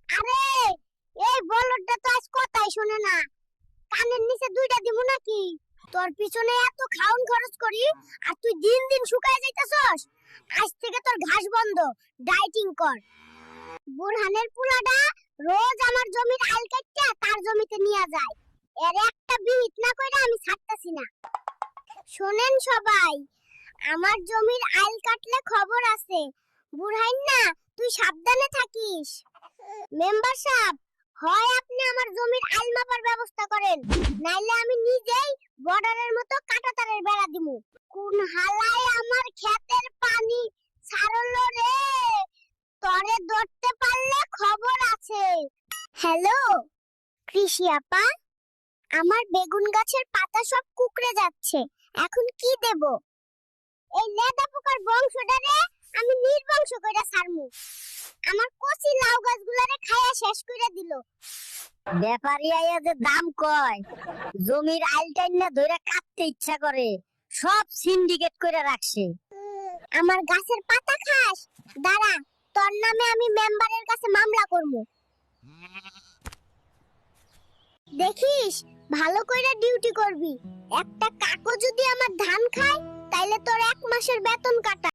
আরে এই বলদটা তো আজ কথাই শোনে না। কানের নিচে দুইটা দিমু নাকি? তোর পিছনে এত খাউন খরচ করি আর তুই দিন দিন শুকায় যাইতাছস। আজ থেকে তোর ঘাস বন্ধ, ডায়েটিং কর। বুরহানের পুলাটা রোজ আমার জমির আইল কাটতে তার জমিতে নিয়ে যায়। এর একটা বিহিত না কইরা আমি ছাড়তাছি না। শোনেন সবাই, আমার জমির আইল কাটলে খবর আছে। বুরহান না, তুই সাবধানে থাকিস। মেম্বার সাহেব, হয় আপনি আমার জমির আইল মাপার ব্যবস্থা করেন, নাইলে আমি নিজেই বর্ডারের মতো কাঁটাতারের বেড়া দিমু। কোন হালায় আমার ক্ষেতের পানি ছাড়লো রে? তরে ধরতে পারলে খবর আছে। হ্যালো কৃষি আপা, আমার বেগুন গাছের পাতা সব কুকড়ে যাচ্ছে, এখন কি দেব? এই লেদা পোকার বংশটারে আমি নির্বংশ কইরা ছাড়মু। আমার কচি লাউ গাছগুলারে খায়া শেষ কইরা দিল। ব্যাপারী আইয়া যে দাম কয়, জমির আইল টাইনা ধইরা কাটতে ইচ্ছা করে, সব সিন্ডিকেট কইরা রাখছে। আমার গাছের পাতা খাস? দাঁড়া, তোর নামে আমি মেম্বারের কাছে মামলা করব। দেখিস, ভালো কইরা ডিউটি করবি। একটা কাকও যদি আমার ধান খায়, তাইলে তোর 1 মাসের বেতন কাটা।